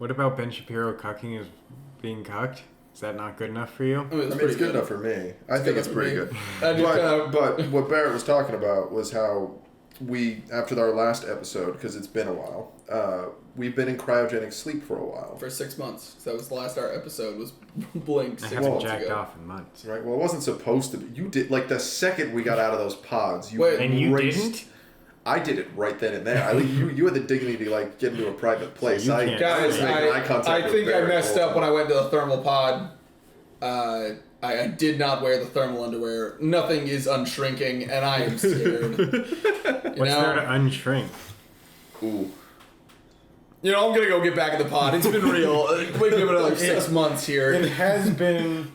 What about Ben Shapiro cucking is being cucked? Is that not good enough for you? I mean, it's good enough for me. I think it's pretty good. But what Barrett was talking about was how we, after our last episode, because it's been a while, we've been in cryogenic sleep for a while. For 6 months. So that was the last our episode was Blink 6 months ago. I haven't jacked off in months. Right, well, it wasn't supposed to be. You did, like, the second we got out of those pods, you didn't? I did it right then and there. You had the dignity to, like, get into a private place. So guys, I think I messed up when I went to the thermal pod. I did not wear the thermal underwear. Nothing is unshrinking, and I am scared. What's there to unshrink? Ooh. You know, I'm going to go get back in the pod. It's been real. We've given it like 6 months here. It has been...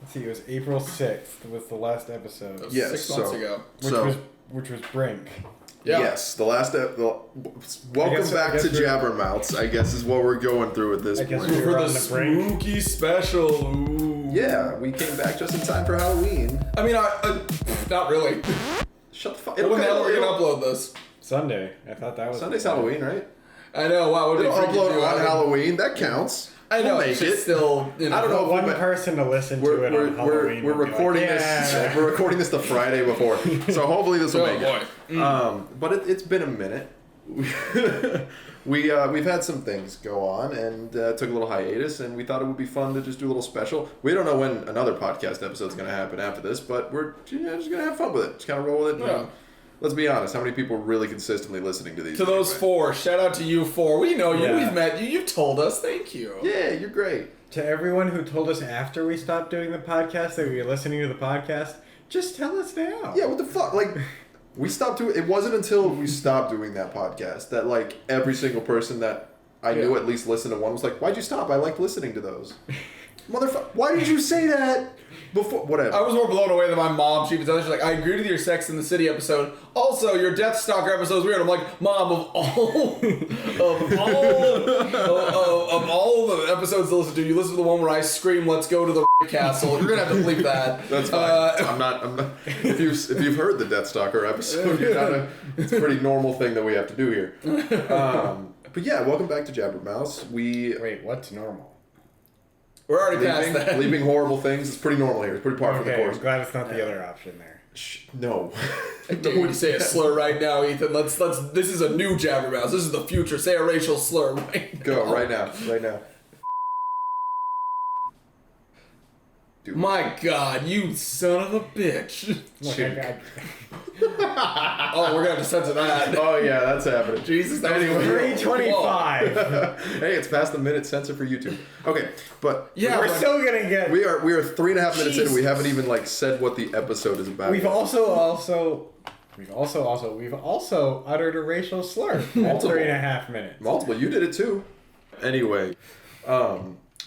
Let's see, it was April 6th was the last episode. Yes, 6 months ago. Which was Brink. Yeah. Yes, the last welcome back to Jabbermouths, I guess, is what we're going through at this point. For the spooky special. Ooh. Yeah, we came back just in time for Halloween. I mean, not really. Shut the fuck up. When the hell are we going to upload this? Sunday. I thought that was... Sunday's Halloween, right? I know. Wow, what did we upload on Halloween? That counts. I know. We'll make it. Still, you know, I don't know. One person to listen to it on Halloween. We're recording this. We're recording this the Friday before, so hopefully this will make it. But it's been a minute. We've had some things go on and took a little hiatus, and we thought it would be fun to just do a little special. We don't know when another podcast episode is going to happen after this, but we're just going to have fun with it. Just kind of roll with it. Yeah. Let's be honest. How many people are really consistently listening to these? To those 4. Shout out to you 4. We know you. We've met you. You've told us. Thank you. Yeah, you're great. To everyone who told us after we stopped doing the podcast that we were listening to the podcast, just tell us now. Yeah, what the fuck? Like, we stopped doing... It wasn't until we stopped doing that podcast that, like, every single person that I knew at least listened to one was like, why'd you stop? I liked listening to those. Motherfucker, why did you say that? Before, whatever. I was more blown away than my mom. She was like, I agreed with your Sex in the City episode. Also, your Death Stalker episode is weird. I'm like, Mom, of all the episodes to listen to, you listen to the one where I scream, "Let's go to the castle." You're gonna have to bleep that. That's fine. I'm not. If you've heard the Death Stalker episode, it's a pretty normal thing that we have to do here. But yeah, welcome back to Jabbermouths. Wait, what's normal? We're already past that. Leaving horrible things is pretty normal here. It's pretty par for the course. I'm glad it's not the other option there. No. I dare you to say a slur right now, Ethan. Let's. This is a new Jabbermouths. This is the future. Say a racial slur right now. Go right now. Right now. Dude. My God, you son of a bitch! Oh, we're gonna have to censor that. Oh yeah, that's happening. Jesus, that anyway, 325. Hey, it's past the minute censor for YouTube. Okay, but yeah, we're still gonna get. We are 3.5 minutes in, and we haven't even like said what the episode is about. We've also uttered a racial slur. Multiple. 3.5 minutes. Multiple. You did it too. Anyway,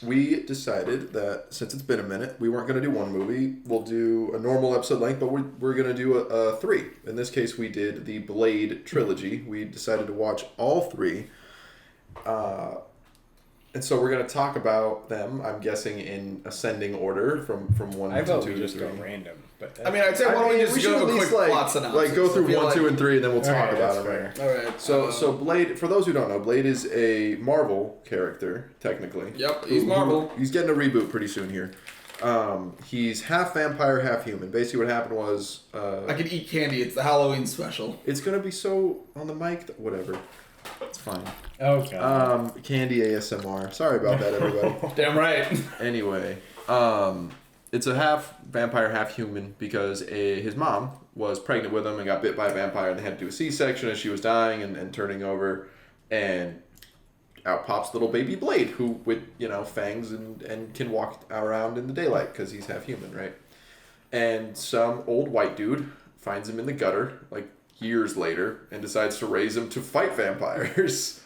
we decided that since it's been a minute, we weren't going to do one movie. We'll do a normal episode length, but we're going to do a 3. In this case, we did the Blade Trilogy. We decided to watch all 3. And so we're going to talk about them, I'm guessing, in ascending order from 1 to 2 to 3. We just go random. But I mean, I'd say why don't we just go a quick plot synopsis? Like go through 1, 2, and 3, and then we'll talk about them. All right. So Blade, for those who don't know, Blade is a Marvel character, technically. Yep, he's Marvel. He's getting a reboot pretty soon here. He's half vampire, half human. Basically what happened was... I can eat candy. It's the Halloween special. It's going to be so on the mic... Whatever. It's fine. Okay. Candy ASMR. Sorry about that, everybody. Damn right. Anyway, it's a half vampire, half human because his mom was pregnant with him and got bit by a vampire, and they had to do a C-section as she was dying and turning over, and out pops little baby Blade, who with fangs and can walk around in the daylight because he's half human, right? And some old white dude finds him in the gutter like years later and decides to raise him to fight vampires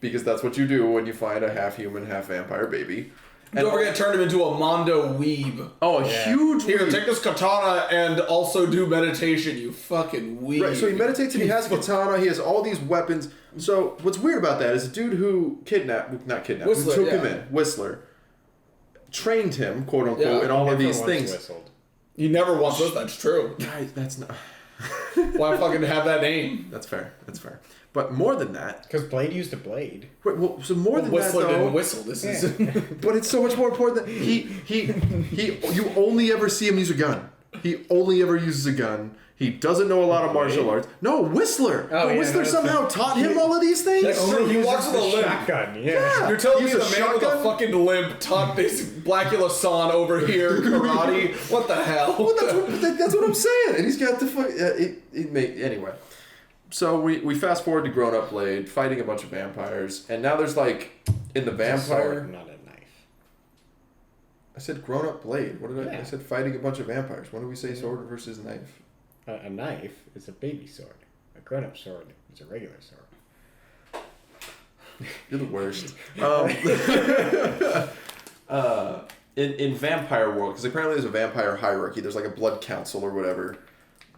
because that's what you do when you find a half human, half vampire baby. And don't forget to turn him into a Mondo weeb. Oh, a huge Here, weeb. take this katana and also do meditation, you fucking weeb. Right, so he meditates and he has a katana, he has all these weapons. So what's weird about that is a dude who took him in, Whistler, trained him, quote unquote, in all of these things. Whistled. You never once was, that's true. Guys, that's not... Why fucking have that name? That's fair. But more than that... Because Blade used a blade. Wait, well, so more than Whistler that, though... didn't whistle. This is... But it's so much more important that you only ever see him use a gun. He only ever uses a gun. He doesn't know a lot of martial arts. No, Whistler. Whistler somehow taught him all of these things. That's true. He walks with a limp. Shotgun, yeah. You're telling me He's the a man with a shotgun? fucking limp taught this Blackula-san over here karate? What the hell? Well, that's what I'm saying. And he's got the fuck... Anyway. So we fast forward to grown-up Blade, fighting a bunch of vampires. And now there's like... In the vampire... Sword, not a knife. I said grown-up Blade. What did I... I said fighting a bunch of vampires. When did we say sword versus knife? A knife is a baby sword. A grown-up sword is a regular sword. You're the worst. In vampire world, because apparently there's a vampire hierarchy. There's like a blood council or whatever.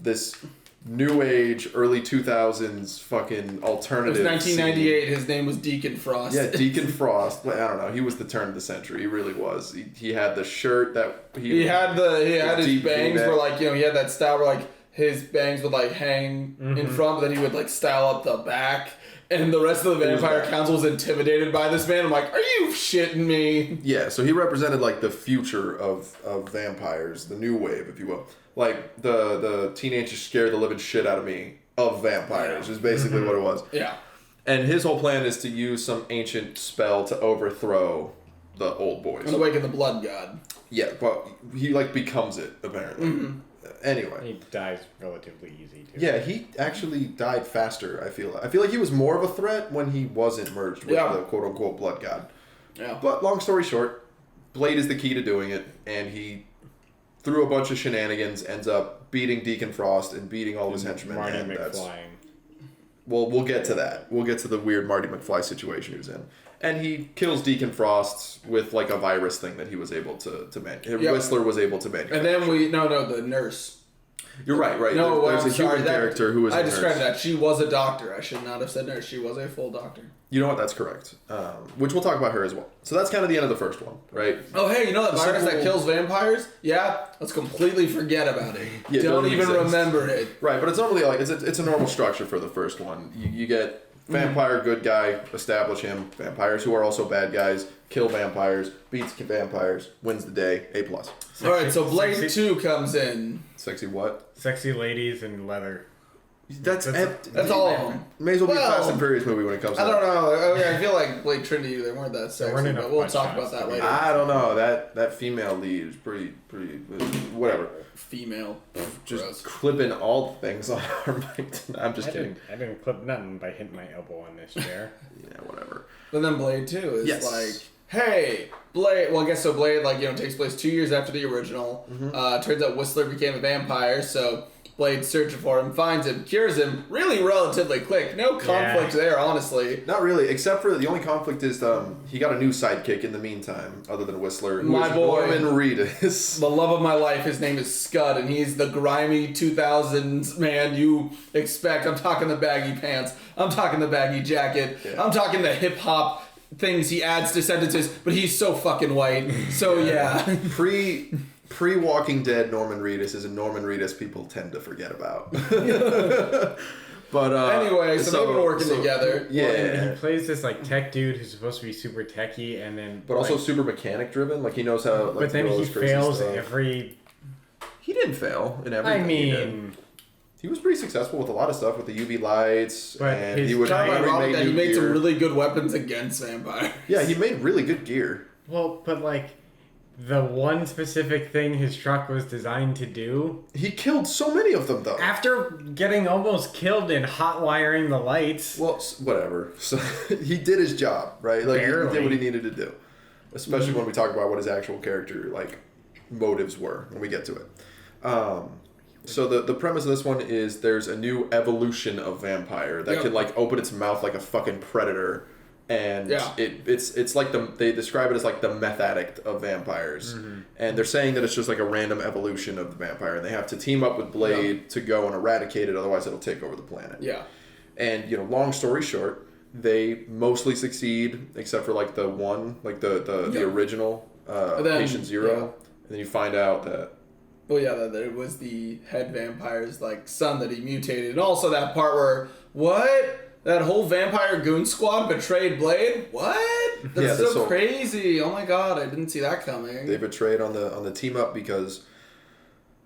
This new age, early 2000s fucking alternative. It was 1998. His name was Deacon Frost. Yeah, Deacon Frost. I don't know. He was the turn of the century. He really was. He had the shirt that he had his bangs where like he had that style where like his bangs would like hang in front, but then he would like style up the back. And the rest of the Vampire Council was intimidated by this man. I'm like, are you shitting me? Yeah, so he represented like the future of vampires, the new wave, if you will. Like the teenagers scared the living shit out of me of vampires is basically what it was. Yeah. And his whole plan is to use some ancient spell to overthrow the old boys. And awaken the blood god. Yeah, but he like becomes it apparently. Anyway, he dies relatively easy too. Yeah, he actually died faster. I feel like he was more of a threat when he wasn't merged with the quote unquote blood god. Yeah. But long story short, Blade is the key to doing it, and he through a bunch of shenanigans ends up beating Deacon Frost and beating all of his henchmen. Marty McFly. Well, we'll get to that. We'll get to the weird Marty McFly situation he was in. And he kills Deacon Frost with like a virus thing that he was able to manufacture. Whistler was able to manufacture. And then the nurse. You're right. No, there's a human character who was a nurse. I described that. She was a doctor. I should not have said nurse. She was a full doctor. You know what? That's correct. Which we'll talk about her as well. So that's kind of the end of the first one, right? Oh, hey, you know that virus that kills vampires? Yeah, let's completely forget about it. Yeah, don't even remember it. Right, but it's normally like it's a normal structure for the first one. You get vampire, good guy, establish him. Vampires who are also bad guys, kill vampires, beats vampires, wins the day, A+. All right, so Blade 2 comes in. Sexy what? Sexy ladies in leather. That's all of them. May as well be a Fast and Furious movie when it comes to I don't know. Okay, I feel like Blade Trinity, they weren't that sexy, but we'll talk about that later. I don't know. That female lead is pretty whatever. Female. Just gross. Clipping all the things on her mic. I'm just kidding. I didn't clip nothing by hitting my elbow on this chair. Yeah, whatever. But then Blade 2 is like, hey, Blade. Well, I guess so. Blade takes place 2 years after the original. Turns out Whistler became a vampire, so Blade's searching for him, finds him, cures him. Really, relatively quick. No conflict there, honestly. Not really, except for the only conflict is he got a new sidekick in the meantime, other than Whistler. My boy, Norman Reedus. The love of my life. His name is Scud, and he's the grimy 2000s man you expect. I'm talking the baggy pants. I'm talking the baggy jacket. Yeah. I'm talking the hip hop things he adds to sentences, but he's so fucking white. So yeah. Pre-Walking Dead Norman Reedus is a Norman Reedus people tend to forget about. But anyway, so they've been working together. Yeah. Well, he plays this tech dude who's supposed to be super techie, and then also super mechanic driven. Like he knows how. But then he fails every. He didn't fail in everything. I mean, he was pretty successful with a lot of stuff with the UV lights, but and he would. He made some really good weapons against vampires. Yeah, he made really good gear. Well, but the one specific thing his truck was designed to do... He killed so many of them, though. After getting almost killed and hot wiring the lights... Well, whatever. So he did his job, right? Like, barely. He did what he needed to do. Especially when we talk about what his actual character, motives were, when we get to it. So the premise of this one is there's a new evolution of vampire that can, open its mouth like a fucking predator... And it's like they describe it as like the meth addict of vampires, and they're saying that it's just like a random evolution of the vampire, and they have to team up with Blade to go and eradicate it, otherwise it'll take over the planet. Yeah, and long story short, they mostly succeed except for the one, the original Patient Zero, and then you find out that Well, yeah, that it was the head vampire's like son that he mutated, and also that part where that whole vampire goon squad betrayed Blade. What? That's so crazy. Oh my god, I didn't see that coming. They betrayed on the team up because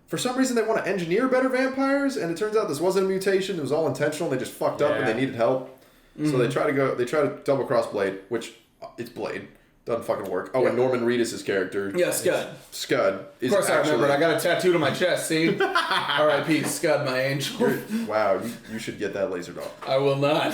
for some reason they want to engineer better vampires, and it turns out this wasn't a mutation. It was all intentional. They just fucked up and they needed help. So they try to double cross Blade, which it's Blade. Doesn't fucking work. Oh, and Norman Reedus' character. Yeah, Scud. Scud. Of course I remember it. I got a tattoo to my chest, see? R.I.P. Scud, my angel. Wow, you should get that lasered off. I will not.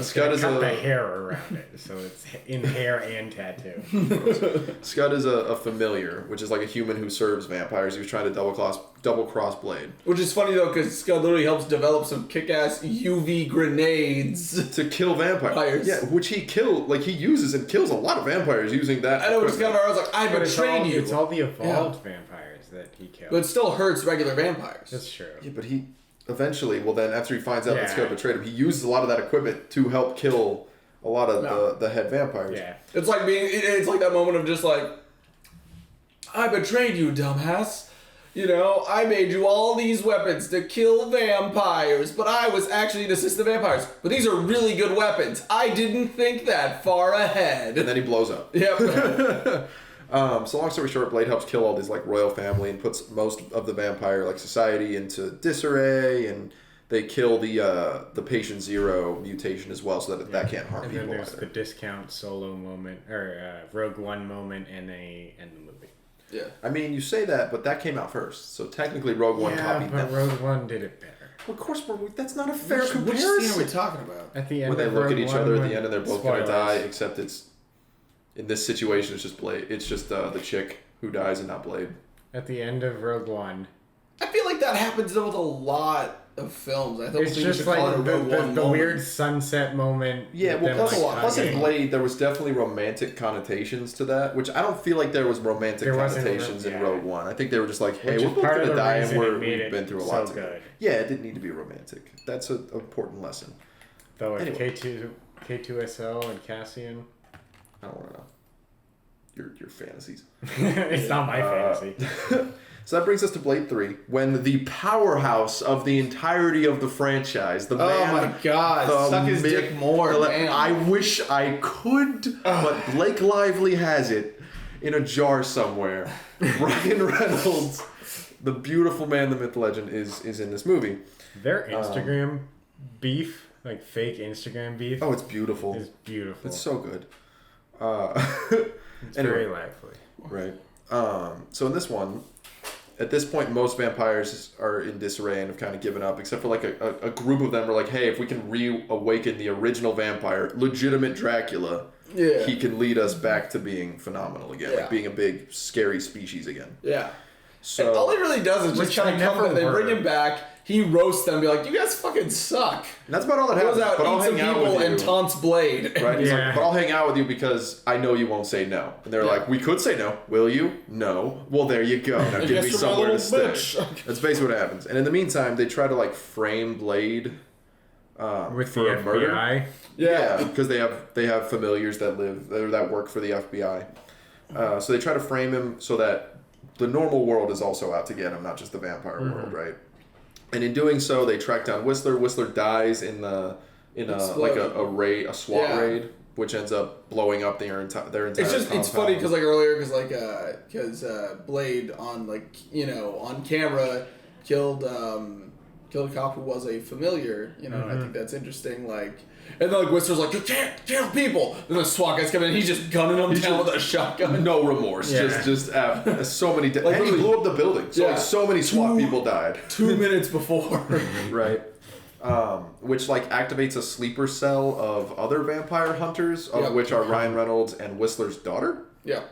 Scud is cut the hair around it, so it's in hair and tattoo. Scud is a familiar, which is like a human who serves vampires. He was trying to double cross Blade. Which is funny though, because Scud literally helps develop some kick-ass UV grenades to kill vampires. Yeah, which he uses and kills a lot of vampires using that. I know, which is kind of I was like, I betrayed you. It's all the evolved vampires that he kills. But it still hurts regular vampires. That's true. Yeah, but he eventually, then after he finds out that Scud betrayed him, he uses a lot of that equipment to help kill a lot of the head vampires. Yeah. It's like it's like that moment of just like, I betrayed you, dumbass. You know, I made you all these weapons to kill vampires, but I was actually to assist the vampires. But these are really good weapons. I didn't think that far ahead. And then he blows up. Yep. So long story short, Blade helps kill all these like royal family and puts most of the vampire like society into disarray, and they kill the patient zero mutation as well, so that can't harm people. And then there's the discount solo moment or Rogue One moment, and they end the movie. Yeah. I mean, you say that, but that came out first, so technically Rogue One copied them. But Rogue One did it better. Well, of course, that's not a fair comparison. Which scene are we talking about? At the end, when they look at each other at the end and they're both spoilers. gonna die, except it's in this situation it's just Blade. It's just the chick who dies and not Blade. At the end of Rogue One, I feel like that happens with a lot of films. I thought it's just like the weird sunset moment. Yeah, well, plus in Blade there was definitely romantic connotations to that, which I don't feel like there was romantic connotations in Rogue One. I think they were just like, hey, we're both gonna die and we've been through a lot together. Yeah, it didn't need to be romantic. That's an important lesson. Though with K2SO and Cassian, I don't want to know your fantasies. It's not my fantasy. So that brings us to Blade 3, when the powerhouse of the entirety of the franchise, the man... Oh my god, suck his dick more, man. I wish I could, but Blake Lively has it in a jar somewhere. Ryan Reynolds, the beautiful man, the myth, legend, is in this movie. Their Instagram beef, like fake Instagram beef... Oh, it's beautiful. It's beautiful. It's so good. It's very lively. Right. So in this one... At this point, most vampires are in disarray and have kind of given up, except for like a group of them are like, hey, if we can reawaken the original vampire, legitimate Dracula, he can lead us back to being phenomenal again, like being a big, scary species again. Yeah. So and all he really does is just kind of come, they bring him back, he roasts them, be like, you guys fucking suck. And that's about all that happens. Goes out, but eats some people, and taunts Blade. Right? He's like, but I'll hang out with you because I know you won't say no. And they're like, we could say no. Will you? No. Well, there you go. Now give me somewhere to stay. That's basically what happens. And in the meantime, they try to like frame Blade with for the a murder. FBI. Yeah, because they have familiars that work for the FBI. So they try to frame him so that the normal world is also out to get him, not just the vampire world, right? And in doing so, they track down Whistler. Whistler dies in a SWAT raid, which ends up blowing up their entire. It's funny because like earlier, because Blade on on camera killed a cop who was a familiar, and I think that's interesting. And then Whistler's like, you can't kill people. And the SWAT guys come in, and he's just gunning them down with a shotgun. No remorse. Yeah. Just so many. And he blew up the building. So so many SWAT people died. 2 minutes before. Right. Which activates a sleeper cell of other vampire hunters, of which are Ryan Reynolds and Whistler's daughter. Yeah.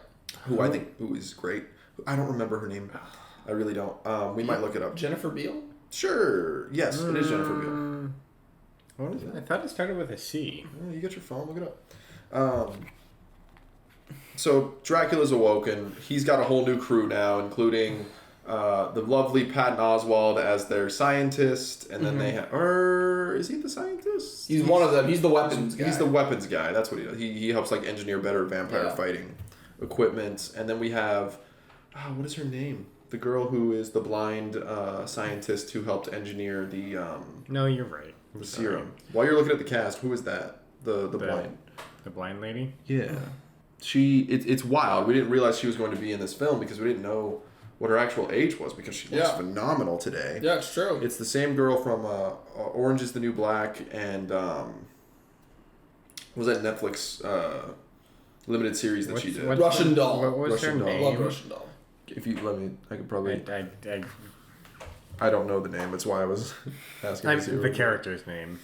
Who is great. I don't remember her name. I really don't. We might look it up. Jennifer Beal? Sure. Yes, it is Jennifer Beal. What is it? I thought it started with a C. Oh, you got your phone, look it up. So Dracula's awoken. He's got a whole new crew now, including the lovely Patton Oswalt as their scientist, and then they have... is he the scientist? He's one of them. He's the weapons guy. He's the weapons guy. That's what he does. He helps engineer better vampire fighting equipment. And then we have... what is her name? The girl who is the blind scientist who helped engineer the No, you're right. the serum. While you're looking at the cast, who is that? The blind. The blind lady? Yeah. It's wild. We didn't realize she was going to be in this film because we didn't know what her actual age was because she looks phenomenal today. Yeah, it's true. It's the same girl from Orange is the New Black and what was that Netflix limited series that she did? Russian Doll. What was Russian her Doll. name? Love Russian Doll. If you let me, I could probably. I I don't know the name. That's why I was asking. the character's name.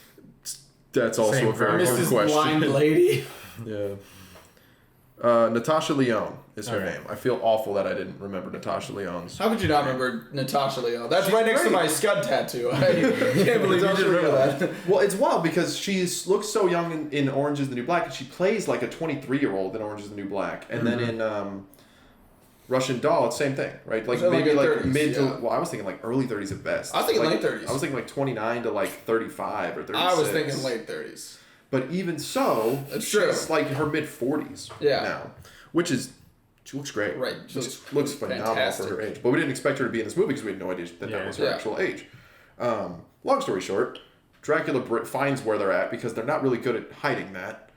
That's also Same a very good Mrs. question. Blind Lady. Yeah. Natasha Lyonne is her name. I feel awful that I didn't remember Natasha Lyonne's. How could you not remember Natasha Lyonne? That's She's right next to great. my Scud tattoo. I can't believe you didn't remember that. Well, it's wild because she looks so young in Orange is the New Black, and she plays like a 23-year-old in Orange is the New Black. And then in Russian Doll, it's the same thing, right? Like So maybe like like 30s, mid to, yeah. well, I was thinking like early 30s at best. I was thinking like, late 30s. I was thinking like 29 to like 35 or 36. I was thinking late 30s. But even so, That's true. she's like her mid 40s Yeah. now, she looks great. Right. She looks phenomenal fantastic. for her age. But we didn't expect her to be in this movie because we had no idea that that was her actual age. Long story short, Dracula finds where they're at because they're not really good at hiding that.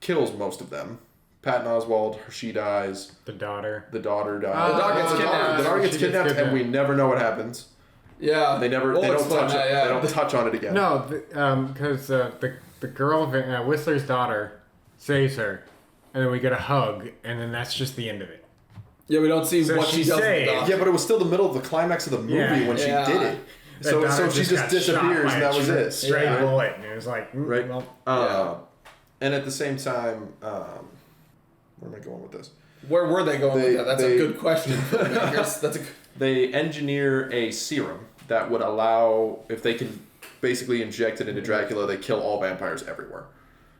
Kills most of them. Patton Oswalt, she dies. The daughter. The daughter dies. The daughter gets kidnapped. The daughter gets She gets kidnapped, and kidnapped. we never know what happens. Yeah. They never. We'll They don't explain touch that, it. yeah. They don't touch on it again. No, because the girl, Whistler's daughter, saves her, and then we get a hug, and then that's just the end of it. Yeah, we don't see So what she she does with the saved. dog. Yeah, but it was still the middle of the climax of the movie Yeah. when she Yeah. did it. That So daughter she just got shot disappears, by and a that was it. straight Right. bullet, and it was like, Right. well, And at the same time, where am I going with this? Where were they going with that? That's a good question. That's a They engineer a serum that would allow, if they can basically inject it into Dracula, they kill all vampires everywhere.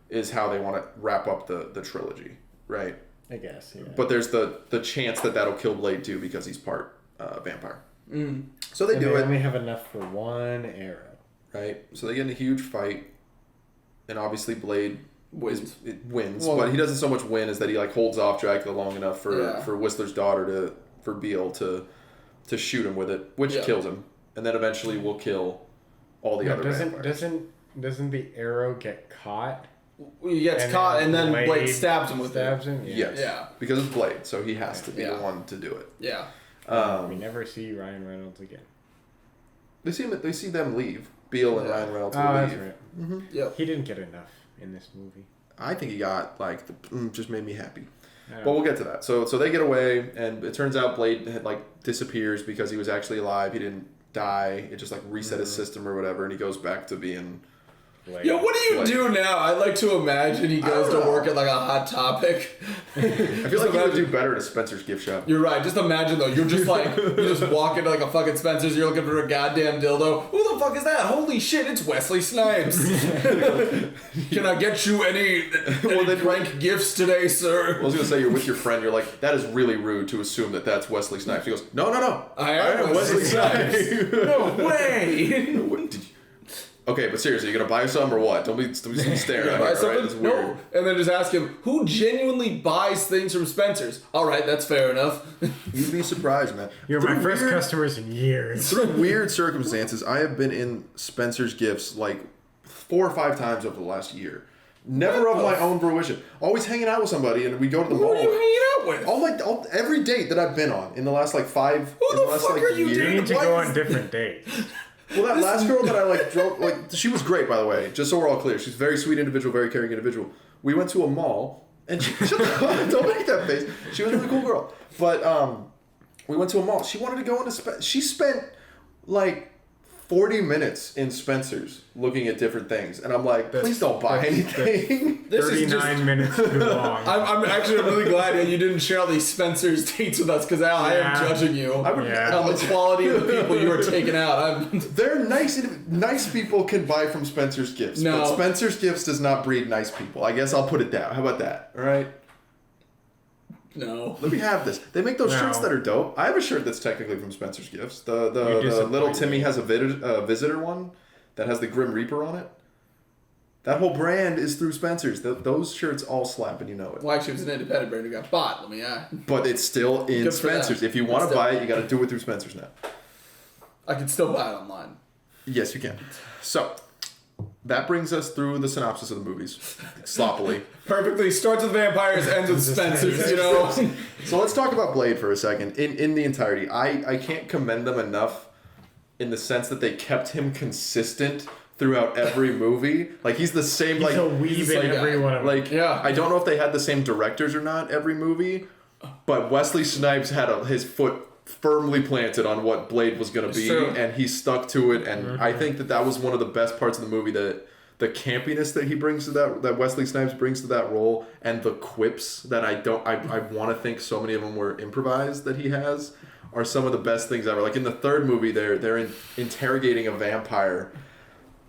Is how they want to wrap up the trilogy, right? I guess, yeah. But there's the chance that that'll kill Blade too because he's part vampire. So they and do they it. only have enough for one arrow. Right? So they get in a huge fight, and obviously Blade wins, Well, but he doesn't so much win as that he like holds off Dracula long enough for Whistler's daughter for Beale to shoot him with it, which kills him, and then eventually will kill all the other vampires. Doesn't the arrow get caught? He gets And caught, then and then Blade Blade stabs him with Stabs it. him? Yes. Yeah. Because it's Blade, so he has to be Yeah. the one to do it. Yeah. We never see Ryan Reynolds again. They see them leave. Beale and Ryan Reynolds will That's leave. right. Yep. He didn't get enough in this movie. I think he got like just made me happy. But we'll get to that. So they get away, and it turns out Blade had like disappears because he was actually alive. He didn't die. It just like reset his system or whatever, and he goes back to being. Yo, what do you do now? I'd like to imagine he goes to work at like a Hot Topic. I feel like he would do better at a Spencer's gift shop. You're right. Just imagine though. You're just like you just walk into like a fucking Spencer's. You're looking for a goddamn dildo. Who the fuck is that? Holy shit! It's Wesley Snipes. Can I get you any prank gifts today, sir? I was gonna say you're with your friend. You're like, that is really rude to assume that that's Wesley Snipes. He goes, no. I am Wesley Snipes. No way. What did you... Okay, but seriously, you gonna buy some or what? Don't be staring at me. Buy All something? right, this is weird. No. And then just ask him who genuinely buys things from Spencer's. All right, that's fair enough. You'd be surprised, man. You're my first customers in years. Through weird circumstances, I have been in Spencer's Gifts like 4 or 5 times over the last year. Never of my own fruition. Always hanging out with somebody, and we go to the mall. Who are you hanging out with? Every date that I've been on in the last like 5. Who in the the last, fuck like, are you year. You need to Why go is- on different dates. Well, that last girl that I like drove, like she was great, by the way. Just so we're all clear, she's a very sweet individual, very caring individual. We went to a mall, and she don't make that face. She was a really cool girl, but we went to a mall. She wanted to go into she spent like 40 minutes in Spencer's looking at different things, and I'm like, please don't buy anything. This is 39 minutes too long. I'm actually really glad that you didn't share all these Spencer's dates with us because now I am Yeah. judging you I would, Yeah. on the quality of the people you are taking out. They're nice people can buy from Spencer's Gifts, No. but Spencer's Gifts does not breed nice people. I guess I'll put it down. How about that? All right. No. Let me have this. They make those No. shirts that are dope. I have a shirt that's technically from Spencer's Gifts. The disappoint little me. Timmy has a visitor one that has the Grim Reaper on it. That whole brand is through Spencer's. Those shirts all slap and you know it. Well, actually, it was an independent brand who got bought. Let me But it's still in Good for them. Spencer's. If you want to buy it, you got to do it through Spencer's now. I can still buy it online. Yes, you can. So, that brings us through the synopsis of the movies. Sloppily. Perfectly. Starts with vampires, ends with Spencer's, you know? So let's talk about Blade for a second. In the entirety, I can't commend them enough in the sense that they kept him consistent throughout every movie. Like, he's the same, He's a weeb in every one of them. Like, Yeah. I don't know if they had the same directors or not every movie, but Wesley Snipes had his foot firmly planted on what Blade was going to be, True. and he stuck to it, and I think that was one of the best parts of the movie, that the campiness that he brings to that Wesley Snipes brings to that role, and the quips that I want to think so many of them were improvised that he has, are some of the best things ever. Like in the third movie, they're interrogating a vampire,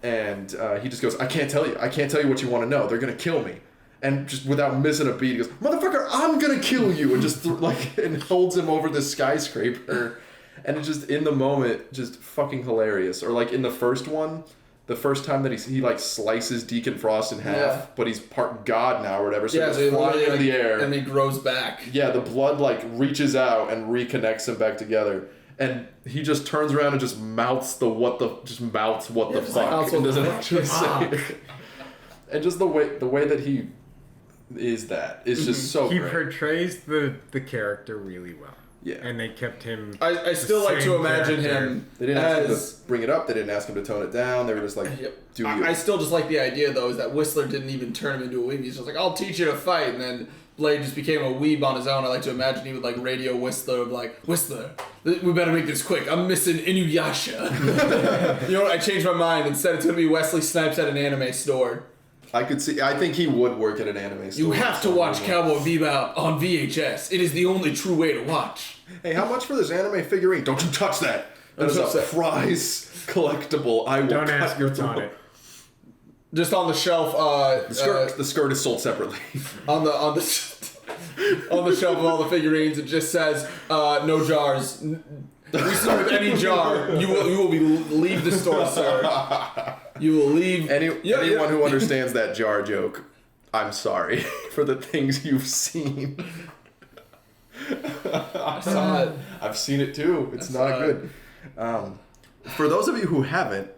and he just goes, I can't tell you what you want to know. They're gonna kill me. And just without missing a beat, he goes, motherfucker, I'm gonna kill you, and just and holds him over the skyscraper, and it's just in the moment, just fucking hilarious. Or like in the first one, the first time that he like slices Deacon Frost in half, but he's part god now or whatever, so he's flying in the air, and he grows back. Yeah, the blood like reaches out and reconnects them back together. And he just turns around and just mouths what the fuck, and doesn't actually say it. And just the way that he is just so he great. portrays the character really well. Yeah. And they kept him. I still like to imagine him. They didn't ask him to bring it up. They didn't ask him to tone it down. They were just like, do you. I still just like the idea though, is that Whistler didn't even turn him into a weeb. He's just like, I'll teach you to fight, and then Blade just became a weeb on his own. I like to imagine he would like radio Whistler, like, Whistler, we better make this quick. I'm missing Inuyasha. You know what? I changed my mind. Instead, it's gonna be Wesley Snipes at an anime store. I think he would work at an anime store. You have to watch Cowboy Bebop on VHS. It is the only true way to watch. Hey, how much for this anime figurine? Don't you touch that. That is a prize collectible. I will Don't ask what's on it. Just on the shelf. The skirt is sold separately. on the shelf of all the figurines, it just says no jars. We start with any jar. You will leave the store, sir. You will leave. Anyone who understands that jar joke, I'm sorry for the things you've seen. I saw it. I've seen it too. It's not good. For those of you who haven't,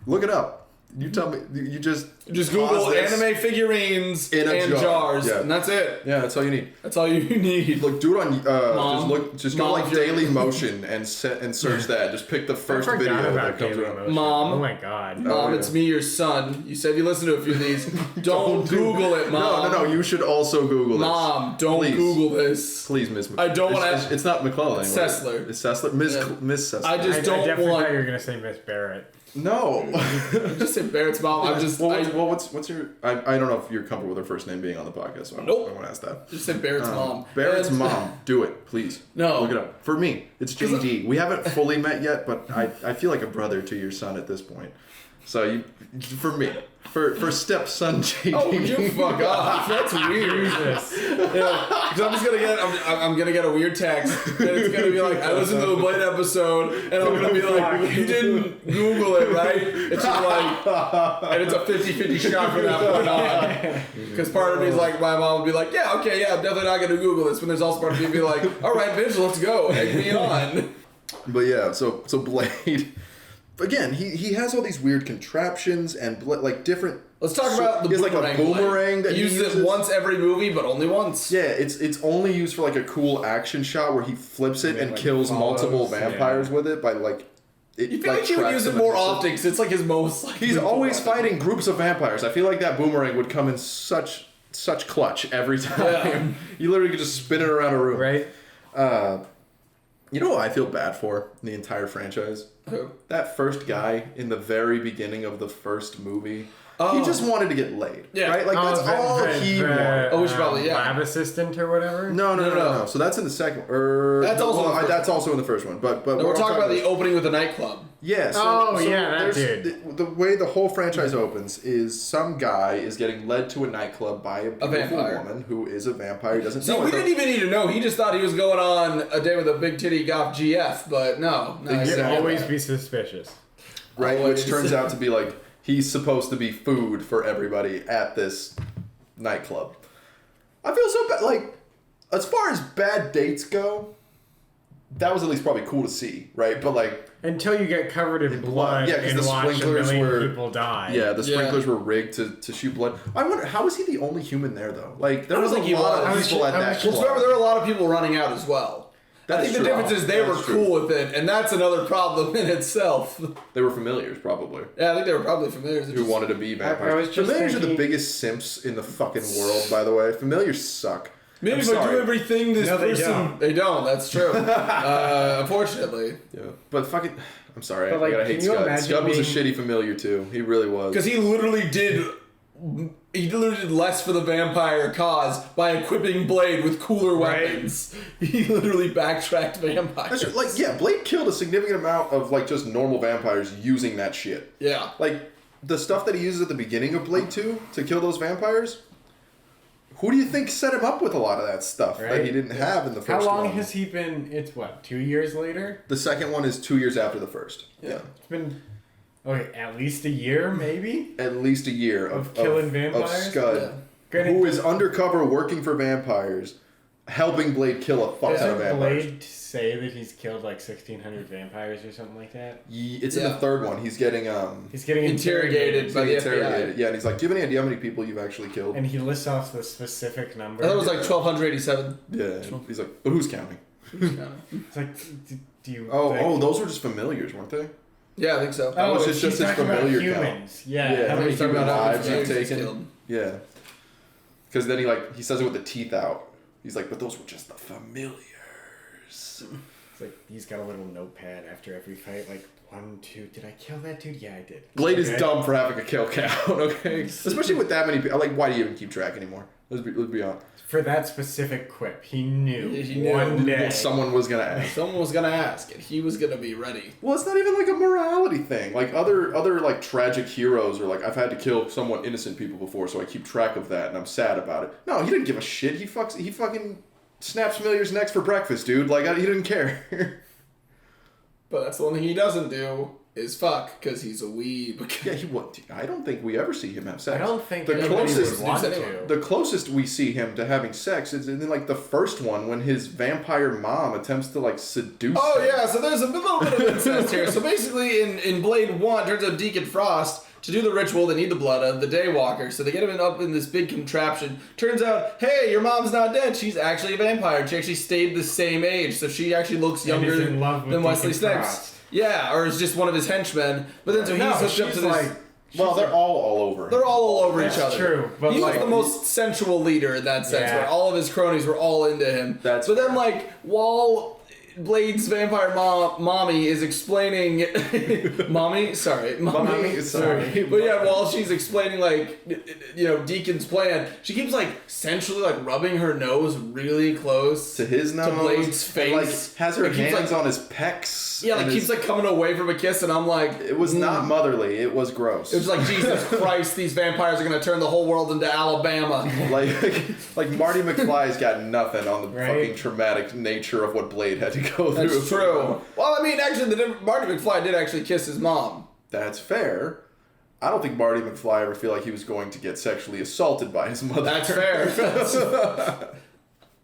look it up. You tell me. You just Google anime figurines and jars, and that's it. Yeah, that's all you need. That's all you need. Look, do it on. Mom, just go like Daily Motion and search that. Just pick the first video that comes up. Mom. Oh my god. Mom, it's me, your son. You said you listened to a few of these. Don't Google it, Mom. No. You should also Google this. Mom, don't Google this. Please, Miss. I don't want to. It's not McClellan. Sessler. It's Sessler. Miss Sessler. I just don't definitely want. thought you were gonna say Miss Barrett. No. Just say Barrett's mom. What's your? I don't know if you're comfortable with her first name being on the podcast. So Nope. I want to ask that. Just say Barrett's mom. Barrett's mom. Do it, please. No. Look it up. For me, it's JD. We haven't fully met yet, but I feel like a brother to your son at this point. So for me, for stepson JD. Oh, would you fuck off? That's weird. Because I'm just gonna I'm gonna get a weird text, and it's gonna be like, I listened to the Blade episode, and I'm gonna be like, you didn't Google it, right? It's just like, and it's a 50-50 shot from that point on. Because part of me is like, my mom would be like, yeah, okay, yeah, I'm definitely not gonna Google this. When there's also part of me be like, all right, bitch, let's go, egg me on. But yeah, so Blade. Again, he has all these weird contraptions and like different. Let's talk about the boomerang. He has like a boomerang that he uses it once every movie, but only once. Yeah, it's only used for like a cool action shot where he flips it and like kills multiple vampires with it by like. You feel like he would use it more often because it's like his most. Like, he's always fighting groups of vampires. I feel like that boomerang would come in such clutch every time. Yeah. You literally could just spin it around a room. Right. You know what I feel bad for in the entire franchise? Who? That first guy in the very beginning of the first movie. He just wanted to get laid. Yeah. Right? Like, that's all he wanted. Oh, we should probably, lab assistant or whatever? No. So that's in the second. That's also in the first one. But we're talking about the opening with the nightclub. Yeah. That dude. The way the whole franchise opens is some guy is getting led to a nightclub by a beautiful woman who is a vampire. He doesn't know. We didn't even need to know. He just thought he was going on a day with a big titty goth GF, but no. You should always be suspicious. Right? Which turns out to be like He's supposed to be food for everybody at this nightclub. I feel so bad. Like, as far as bad dates go, that was at least probably cool to see, right? But like, until you get covered in blood, yeah, because and the watch sprinklers a million were people die. Yeah, the sprinklers were rigged to shoot blood. I wonder, how was he the only human there though? Like, there was a lot of people at that club. Remember, there were a lot of people running out as well. I think the difference is they were cool with it, and that's another problem in itself. They were familiars, probably. Yeah, I think they were probably familiars. Who wanted to be vampires. Familiars are the bibiggest simps in the fucking world, by the way. Familiars suck. Maybe if I do everything this person... They don't, that's true. Unfortunately. Yeah. But fucking... I'm sorry, but I gotta hate Scud. Scud was a shitty familiar, too. He really was. Because he literally did less for the vampire cause by equipping Blade with cooler weapons. He literally backtracked vampires. Like, yeah, Blade killed a significant amount of, like, just normal vampires using that shit. Yeah. Like, the stuff that he uses at the beginning of Blade 2 to kill those vampires... Who do you think set him up with a lot of that stuff that he didn't have in the first one? How long has he been... It's what, 2 years later? The second one is 2 years after the first. Yeah. It's been... Okay, at least a year, maybe? At least a year of killing vampires? Of Scud, who is undercover working for vampires, helping Blade kill a fuck ton of vampires. Blade say that he's killed like 1,600 vampires or something like that? It's in the third one. He's getting interrogated by the FBI. Yeah, and he's like, do you have any idea how many people you've actually killed? And he lists off the specific number. I thought it was like 1,287. Yeah. He's like, but who's counting? It's like, do you... Oh, those were just familiars, weren't they? Yeah, I think so. That was just his familiar humans. count. Yeah. How many human lives you've taken? Killed. Yeah. Because then he says it with the teeth out. He's like, but those were just the familiars. It's like, he's got a little notepad after every fight, like, 1, 2, did I kill that dude? Yeah, I did. Blade is dumb for having a kill count, okay? Especially with that many people. Like, why do you even keep track anymore? Let's be honest. For that specific quip, he knew, one day someone was gonna ask. Someone was gonna ask, and he was gonna be ready. Well, it's not even like a morality thing. Like other like tragic heroes are like, I've had to kill somewhat innocent people before, so I keep track of that, and I'm sad about it. No, he didn't give a shit. He fucking snaps familiars' necks for breakfast, dude. Like he didn't care. But that's the one thing he doesn't do. Is fuck, because he's a weeb. Yeah, he would. I don't think we ever see him have sex. I don't think the the closest we see him to having sex is in like the first one when his vampire mom attempts to like seduce him. Yeah, so there's a little bit of incest here. So basically in Blade 1, turns out Deacon Frost, to do the ritual, they need the blood of the Daywalker. So they get him up in this big contraption. Turns out, hey, your mom's not dead. She's actually a vampire. She actually stayed the same age. So she actually looks younger than Wesley Snipes. Yeah, or is just one of his henchmen. But then so he's hooked up to this... Well, they're all over him. They're all over each other. That's true. But he was the most sensual leader in that sense, where all of his cronies were all into him. But then, like, while Blade's vampire mommy is explaining... Mommy? Sorry. But yeah, while she's explaining, like, Deacon's plan, she keeps, like, sensually, like, rubbing her nose really close to his nose. To Blade's face. And, like, has her hands on his pecs. Yeah, like, keeps, like, coming away from a kiss, and I'm like... It was not motherly. It was gross. It was like, Jesus Christ, these vampires are going to turn the whole world into Alabama. like Marty McFly's got nothing on the fucking traumatic nature of what Blade had to go through. That's true. Well, I mean, actually, Marty McFly did actually kiss his mom. That's fair. I don't think Marty McFly ever feel like he was going to get sexually assaulted by his mother. That's fair.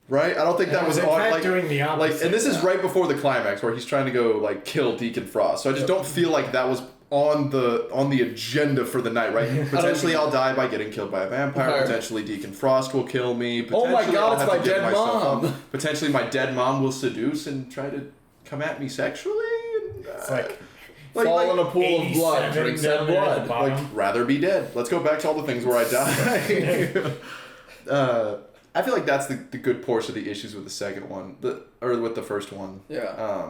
Right? I don't think that was on, like doing the opposite. Like, and this is right before the climax where he's trying to go like kill Deacon Frost. So I just don't feel like that was on the agenda for the night, right? Potentially I'll die by getting killed by a vampire. Potentially Deacon Frost will kill me. Oh my God, it's my dead mom. Potentially my dead mom will seduce and try to come at me sexually. It's like fall in a pool of blood, drink said blood. Like, rather be dead. Let's go back to all the things where I die. I feel like that's the good portion of the issues with the second one, or with the first one. Yeah.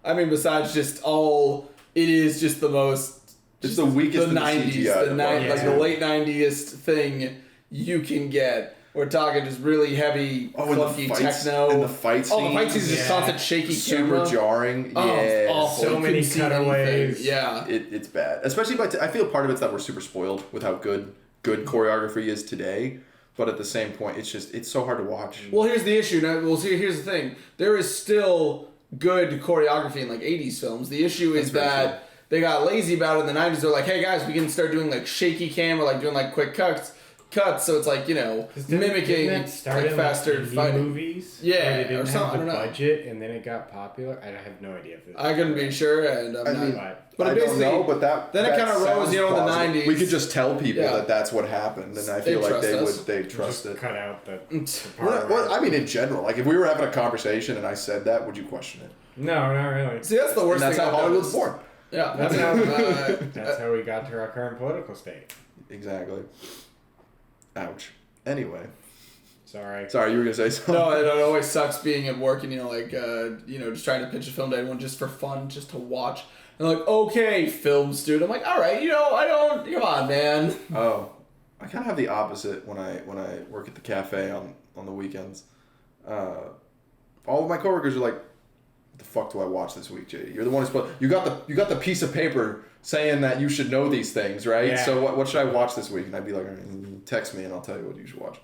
I mean, besides just it is just the most. It's the weakest. The 90s, like the late 90s thing you can get. We're talking just really heavy, clunky techno. And the fight scenes. The fight scenes just constant shaky camera. Super jarring. Yeah. Awful. So many cutaways. Yeah. It's bad. Especially I feel part of it's that we're super spoiled with how good choreography is today. But at the same point, it's so hard to watch. Well, here's the issue. Now, here's the thing. There is still good choreography in like 80s films. The issue is that they got lazy about it in the 90s. They're like, hey guys, we can start doing like shaky cam or like doing like quick cuts. So it's like, mimicking like faster fighting movies. Yeah, where they didn't or have something. the I don't know. budget, and then it got popular. I have no idea if this I couldn't be sure, and I'm I not. mean, but I basically, don't know, but then it that kind of rose, sounds in the plausible. 90s. We could just tell people Yeah. that that's what happened, and I feel They'd like trust us. they'd trust just it. cut out the Well, part. I mean, in general, like if we were having a conversation and I said that, would you question it? No, not really. See, that's the worst And that's thing. how I've Hollywood's noticed. born. Yeah, That's how. That's how we got to our current political state. Exactly. Ouch. Anyway, Sorry. sorry, you were gonna say something. No, it always sucks being at work and just trying to pitch a film to anyone just for fun, just to watch. And they're like, okay, film student. I'm like, all right, I don't. Come on, man. Oh, I kind of have the opposite when I work at the cafe on the weekends. All of my coworkers are like, "What the fuck do I watch this week, JD? You're the one who's you got the piece of paper saying that you should know these things, right? Yeah. So what should I watch this week?" And I'd be like, "Text me and I'll tell you what you should watch."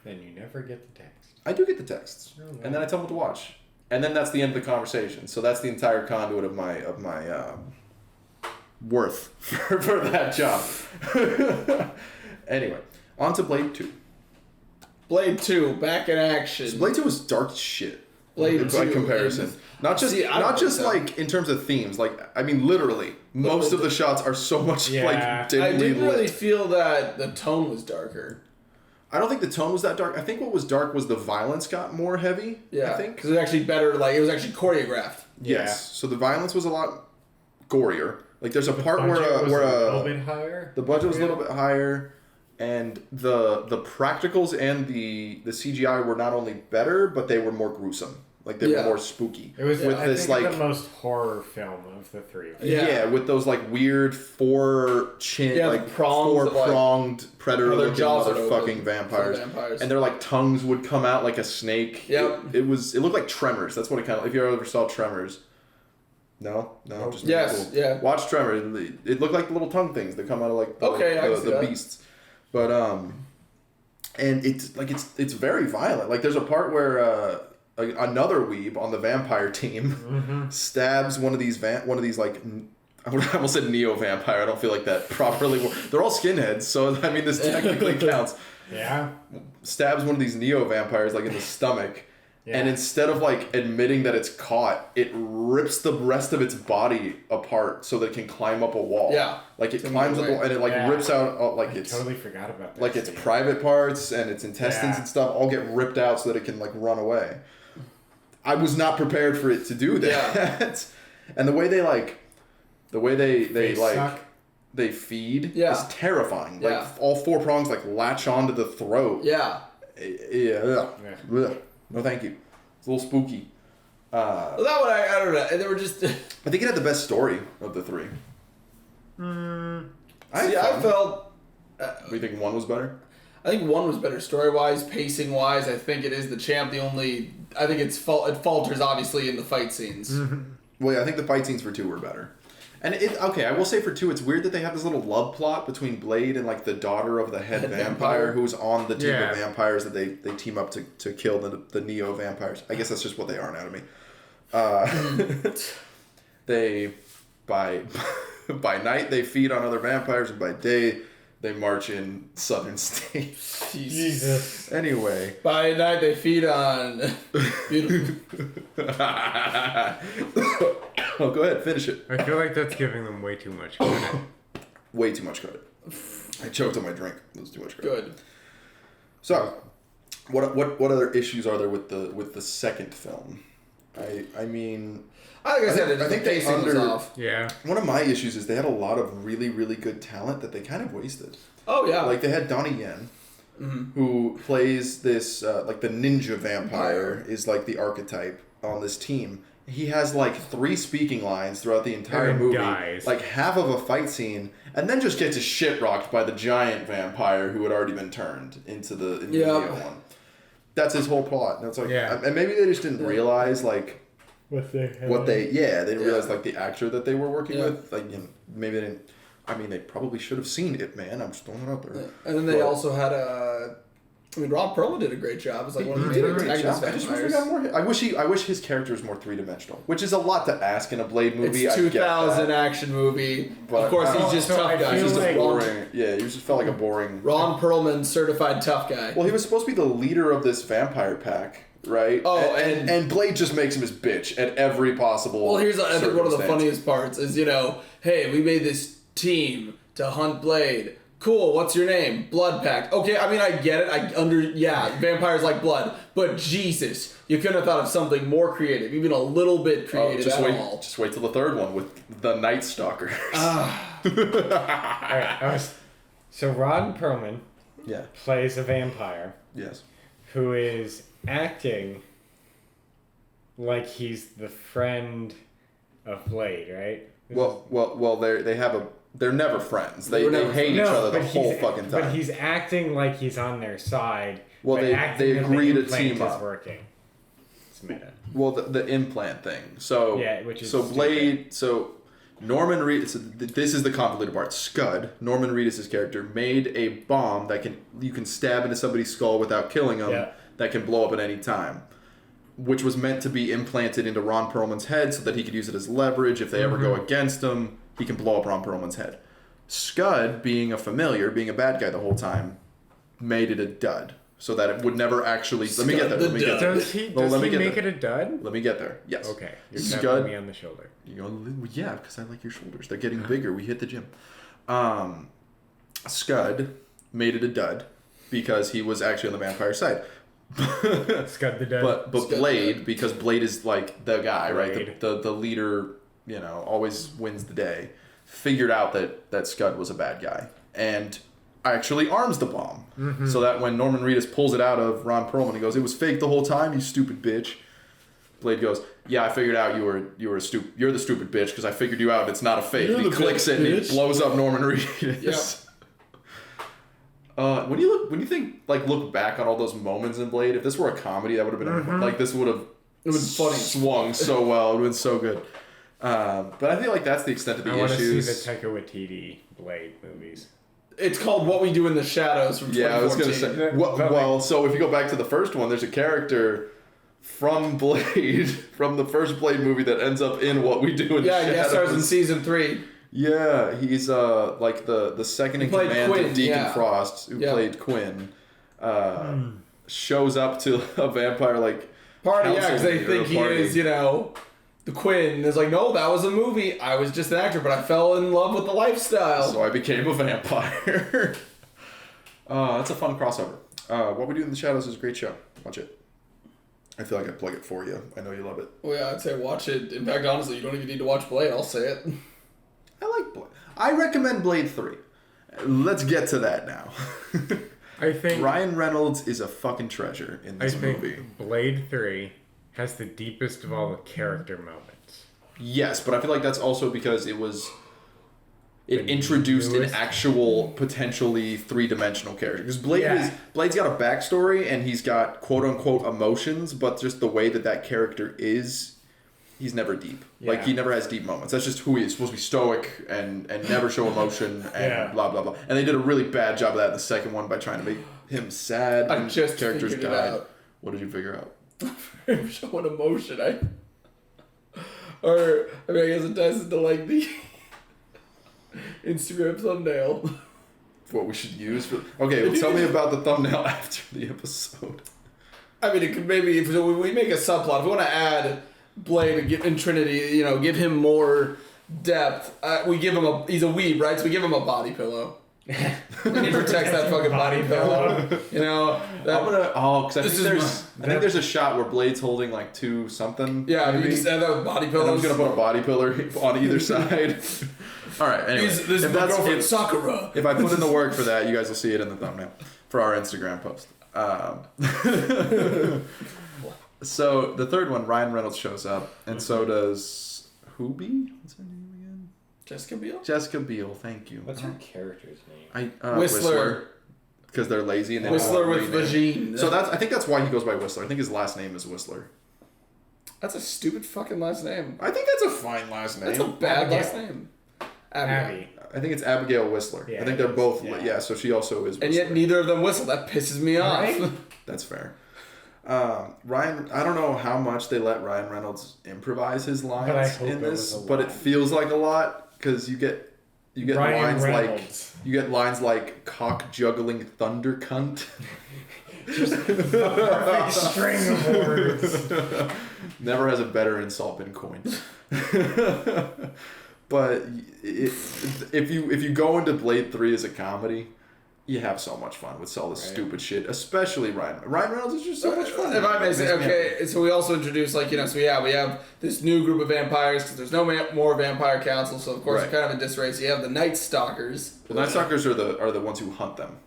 Then you never get the text. I do get the texts, Oh, wow. and then I tell them what to watch, and then that's the end of the conversation. So that's the entire conduit of my worth for that job. Anyway, on to Blade 2. Blade 2, back in action. Blade 2 is dark as shit. Blade by 2 comparison. is- Not just See, I don't not just think so. like in terms of themes. Like I mean, literally, most of the shots are so much Yeah. like dimly I didn't lit. really feel that the tone was darker. I don't think the tone was that dark. I think what was dark was the violence got more heavy. Yeah, I think. because it was actually better. Like it was actually choreographed. Yes. So the violence was a lot gorier. Like there's a part Budget was where a little bit higher. the budget was a little bit higher, and the practicals and the CGI were not only better, but they were more gruesome. Like they Yeah. were more spooky. It was with I this think like the most horror film of the three. Yeah. with those like weird four chin Yeah, the like prongs four of, like, pronged predator how their looking jaws would motherfucking open vampires. for the vampires. And their like tongues would come out like a snake. Yep. It looked like Tremors. That's what it kind of if you ever saw Tremors. No, just Yes, cool. yeah. Watch Tremors. It looked like the little tongue things that come out of like the, Okay, I can see the that. beasts. But and it's like it's very violent. Like there's a part where another weeb on the vampire team stabs one of these like I almost said neo vampire. I don't feel like that properly. They're all skinheads, so I mean this technically counts. Yeah. Stabs one of these neo vampires like in the stomach. Yeah. And instead of like admitting that it's caught, it rips the rest of its body apart so that it can climb up a wall. Yeah. Like it To climbs up move away. and it like Yeah. rips out like I its totally forgot about that. like its scene. private parts and its intestines Yeah. and stuff all get ripped out so that it can like run away. I was not prepared for it to do that. And the way they Face like suck. they feed Yeah. is terrifying. Yeah. Like all four prongs like latch onto the throat. Yeah. Yeah. Ugh. No, thank you. It's a little spooky. Well, that one I don't know. They were just. I think it had the best story of the three. I felt. We think one was better? I think one was better story wise, pacing wise. I think it is the champ. I think it falters obviously in the fight scenes. Well, yeah, I think the fight scenes for two were better. And I will say for two, it's weird that they have this little love plot between Blade and like the daughter of the head vampire who's on the team of vampires that they team up to kill the neo vampires. I guess that's just what they are now to me. They by night they feed on other vampires, and by day they march in southern states. Jesus. Anyway. By night they feed on beautiful. Oh, go ahead, finish it. I feel like that's giving them way too much credit. Way too much credit. I choked on my drink. It was too much credit. Good. So, what other issues are there with the second film? I mean, Like I said, I think the they pacing was off. Yeah. one of my issues is they had a lot of really, really good talent that they kind of wasted. Oh yeah. Like they had Donnie Yen, who plays this like the ninja vampire is like the archetype on this team. He has like 3 speaking lines throughout the entire And then movie, dies. like half of a fight scene, and then just gets his shit rocked by the giant vampire who had already been turned into the Neo one. That's his whole plot. And it's like, and maybe they just didn't realize like they didn't realize like the actor that they were working with. Like maybe they didn't. I mean, they probably should have seen Ip Man. I'm just throwing it out there. And then they also had I mean, Ron Perlman did a great job. It's like one of the He did a main great job. protagonist I just wish we vampires. got more. I wish his character was more three-dimensional, which is a lot to ask in a Blade movie. It's I get 2000 that. action movie. But- Of course, he's just So I tough guy. feel He's just like- a Boring. Yeah, he just felt like a boring. Ron Perlman, certified tough guy. Well, he was supposed to be the leader of this vampire pack, right? Oh, and Blade just makes him his bitch at every possible. Well, here's I think one of the circumstance. funniest parts is, hey, we made this team to hunt Blade. Cool, what's your name? Blood Pact. Okay, I mean, I get it. Vampires like blood. But Jesus, you couldn't have thought of something more creative, even a little bit creative just at wait, all. just wait till the third one with the Night Stalkers. Alright, so Ron Perlman Yeah. plays a vampire Yes. who is acting like he's the friend of Blade, right? Well, they're never friends. They They were never hate each No, other the but whole he's- fucking time. But he's acting like he's on their side. Well, but they acting that agree the to team implant up. is working. It's meta. Well, the implant thing. So Yeah, which is so stupid. Blade. So Norman Reed. So this is the convoluted part. Scud. Norman Reedus' character made a bomb that you can stab into somebody's skull without killing them. Yeah. That can blow up at any time. Which was meant to be implanted into Ron Perlman's head so that he could use it as leverage. If they ever go against him, he can blow up Ron Perlman's head. Scud, being a familiar, being a bad guy the whole time, made it a dud. So that it would never actually... Let me get there. Let me get there. Does he, Well, does let me he get make there. it a dud? Let me get there. Yes. Okay. You're Scud. tapping me on the shoulder. You go, yeah, because I like your shoulders. They're getting bigger. We hit the gym. Scud made it a dud because he was actually on the vampire side. Scud the dud. But Scud Blade, the- because Blade is like the guy, right? Blade. The leader, always wins the day. Figured out that Scud was a bad guy and actually arms the bomb, so that when Norman Reedus pulls it out of Ron Perlman, he goes, "It was fake the whole time, you stupid bitch." Blade goes, "Yeah, I figured out you're the stupid bitch because I figured you out. It's not a fake." You're And he the clicks bitch, it and he bitch. blows up Norman Reedus. When you look back on all those moments in Blade, if this were a comedy, that would have been like this would have funny. swung so well. It would have been so good. But I feel like that's the extent of the I want to see issues. the Taika Waititi Blade movies. It's called What We Do in the Shadows from 2014. Yeah, I was gonna say. Well, so if you go back to the first one, there's a character from Blade, from the first Blade movie, that ends up in What We Do in the Yeah, Shadows. guest stars in season 3. Yeah, he's like the second in played command Quinn, of Deacon yeah. Frost, who Yeah. played Quinn. Shows up to a vampire Party, yeah, council because they meeting or think he party. is, the Quinn. It's like, no, that was a movie. I was just an actor, but I fell in love with the lifestyle. So I became a vampire. That's a fun crossover. What We Do in the Shadows is a great show. Watch it. I feel like I plug it for you. I know you love it. Well, yeah, I'd say watch it. In fact, honestly, you don't even need to watch Blade. I'll say it. I like Blade. I recommend Blade 3. Let's get to that now. I think Ryan Reynolds is a fucking treasure in I this think movie. Blade 3 has the deepest of all the character moments. Yes, but I feel like that's also because it introduced an newest- actual potentially three-dimensional character. Because Yeah. Blade's got a backstory and he's got quote-unquote emotions, but just the way that character is, he's never deep. Like, Yeah. he never has deep moments. That's just who he is. He's supposed to be stoic and never show emotion and Yeah. blah, blah, blah. And they did a really bad job of that in the second one by trying to make him sad I when just characters figured it died. out. What did you figure out? Showing emotion, I guess it ties into like the Instagram thumbnail. What we should use for... Okay, well, tell me about the thumbnail after the episode. I mean, it could maybe if we make a subplot. If we want to add Blade and give in Trinity, give him more depth. We give him he's a weeb, right? So we give him a body pillow. And he protects that fucking body pillow. I'm gonna because I This think is there's a shot where Blade's holding like two something. Yeah, maybe. you just add that with body And I'm pillows. just gonna put a body pillar on either side. All right. Anyway, This is my girlfriend Sakura. if I put in the work for that, you guys will see it in the thumbnail for our Instagram post. So the third one, Ryan Reynolds shows up, and so does Hoobie. What's her name again? Jessica Biel. Jessica Biel. Thank you. What's her character's name? Whistler. Because they're lazy and they Whistler don't want with to rename. vagine. So I think that's why he goes by Whistler. I think his last name is Whistler. That's a stupid fucking last name. I think that's a fine last name. That's a bad Abigail. last name. Abby. I think it's Abigail Whistler. Yeah, I think they're both. yeah. Yeah, so she also is. Whistler. And yet neither of them whistle. That pisses me off. Right? That's fair. Ryan, I don't know how much they let Ryan Reynolds improvise his lines in this, but it feels like a lot because you get Ryan lines Reynolds. like cock juggling thunder cunt. Just a perfect string of words. Never has a better insult been coined. But if you go into Blade 3 as a comedy, you have so much fun with all this stupid shit, especially Ryan Reynolds is just so much fun. If I may say, okay, so we also introduced, like, so we have this new group of vampires because there's no more vampire council, so of course Right. they're kind of in disarray. So you have the Night Stalkers. The Night Stalkers are the ones who hunt them.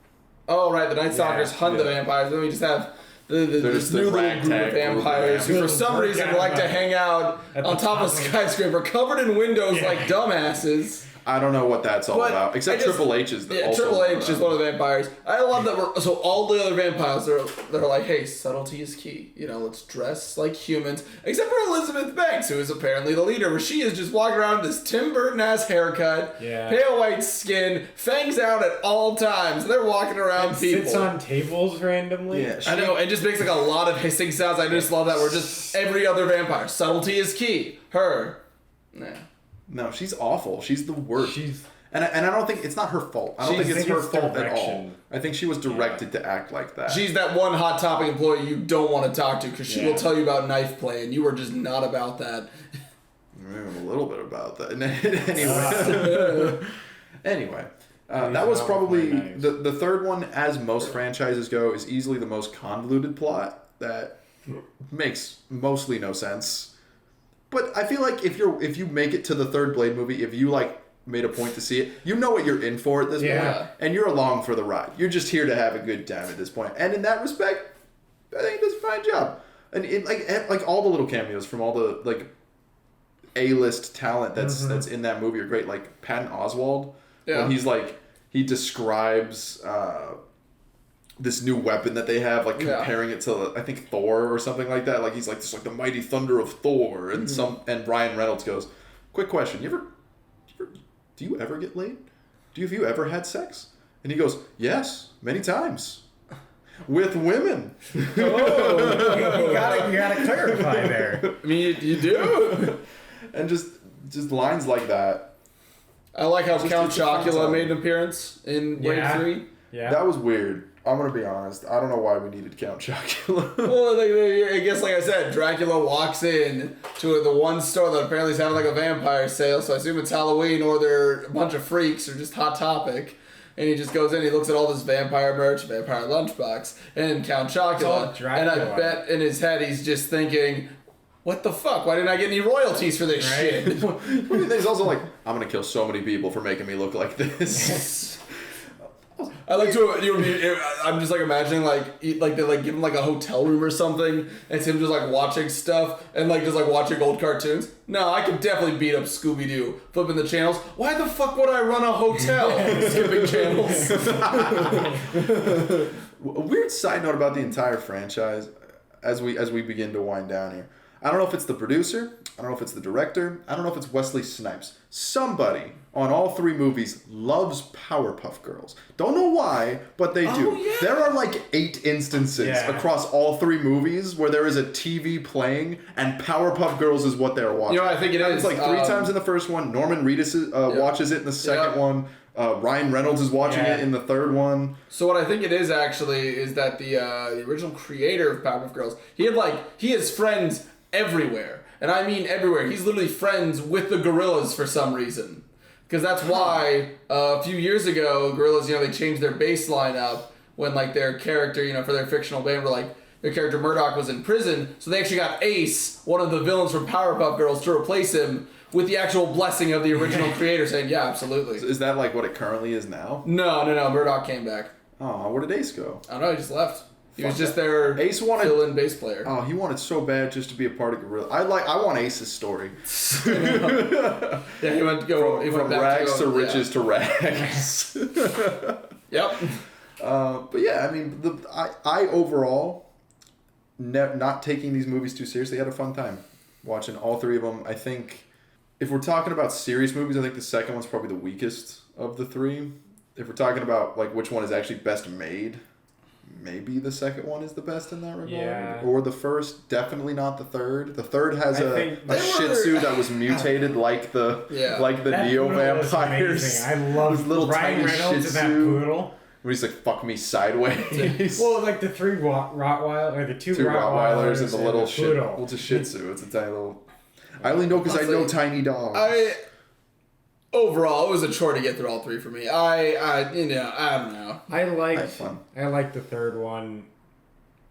Oh, right, the Night Stalkers hunt the vampires. Then we just have this new little group of vampires who for some reason like to hang out on top of a skyscraper covered in windows like dumbasses. I don't know what that's all about. Except Triple H is the also Triple H is one of the vampires. I love that so all the other vampires they're like, hey, subtlety is key. Let's dress like humans. Except for Elizabeth Banks, who is apparently the leader, where she is just walking around with this Tim Burton ass haircut, pale white skin, fangs out at all times. They're walking around and people. Sits on tables randomly. Yeah, I know, and just makes like a lot of hissing sounds. I just love that. We're just every other vampire. Subtlety is key. Her. Nah. No, she's awful. She's the worst. And I don't think it's not her fault. I don't think it's her fault at all. I think she was directed to act like that. She's that one Hot Topic employee you don't want to talk to because she will tell you about knife play, and you are just not about that. I'm a little bit about that. Anyway, that was probably the third one, as most franchises go, is easily the most convoluted plot that makes mostly no sense. But I feel like if you make it to the third Blade movie, if you made a point to see it, you know what you're in for at this point, and you're along for the ride. You're just here to have a good time at this point. And in that respect, I think it does a fine job. And it like all the little cameos from all the A-list talent that's in that movie are great. Like Patton Oswalt, when he describes this new weapon that they have, comparing it to I think Thor or something like that. He's like this, the mighty thunder of Thor, and and Ryan Reynolds goes, "Quick question: do you ever get laid? Have you ever had sex?" And he goes, "Yes, many times, with women." Oh, you gotta clarify there. I mean, you do. And just lines like that. I like how Count Chocula made an appearance in Blade 3. Yeah. That was weird. I'm gonna be honest. I don't know why we needed Count Chocula. Well, I guess, like I said, Dracula walks in to the one store that apparently is having a vampire sale, so I assume it's Halloween or they're a bunch of freaks or just Hot Topic. And he just goes in, he looks at all this vampire merch, vampire lunchbox, and Count Chocula. And I bet in his head he's just thinking, what the fuck? Why didn't I get any royalties for this shit? He's also like, I'm gonna kill so many people for making me look like this. I like to. I'm just imagining they give him a hotel room or something, and it's him just watching stuff and just watching old cartoons. No, I could definitely beat up Scooby Doo, flipping the channels. Why the fuck would I run a hotel? Skipping channels. A weird side note about the entire franchise, as we begin to wind down here. I don't know if it's the producer. I don't know if it's the director. I don't know if it's Wesley Snipes. Somebody on all three movies loves Powerpuff Girls. Don't know why, but they do. Oh, yeah. There are 8 instances across all 3 movies where there is a TV playing and Powerpuff Girls is what they're watching. I think it is. It's 3 times in the first one. Norman Reedus watches it in the second one. Ryan Reynolds is watching it in the third one. So what I think it is actually is that the original creator of Powerpuff Girls, he has friends everywhere. And I mean everywhere. He's literally friends with the Gorillas for some reason. Because that's why a few years ago, Gorillas, they changed their bass line up when their character, for their fictional band, were their character Murdoch was in prison. So they actually got Ace, one of the villains from Powerpuff Girls, to replace him with the actual blessing of the original creator saying, yeah, absolutely. So is that what it currently is now? No. Murdoch came back. Oh, where did Ace go? I don't know, he just left. He was just their fill-in bass player. Oh, he wanted so bad just to be a part of Gorilla. I want Ace's story. Yeah, he went from rags to riches to rags. Yep. But yeah, I mean, I overall, not taking these movies too seriously, had a fun time watching all 3 of them. I think if we're talking about serious movies, I think the second one's probably the weakest of the three. If we're talking about like which one is actually best made, maybe the second one is the best in that regard. Yeah. Or the first, definitely not the third. The third has a think Shih Tzu that was mutated like the That Neo poodle is vampires. amazing. I love His little Ryan tiny Reynolds Shih and that Tzu. poodle. Where he's like, fuck me sideways. Well, like the three Rottweiler, or the two Rottweilers and the little poodle. Well, it's a Shih Tzu. It's a tiny little... I only know because I know tiny dogs. Overall, it was a chore to get through all three for me. I don't know. I fun. like the third one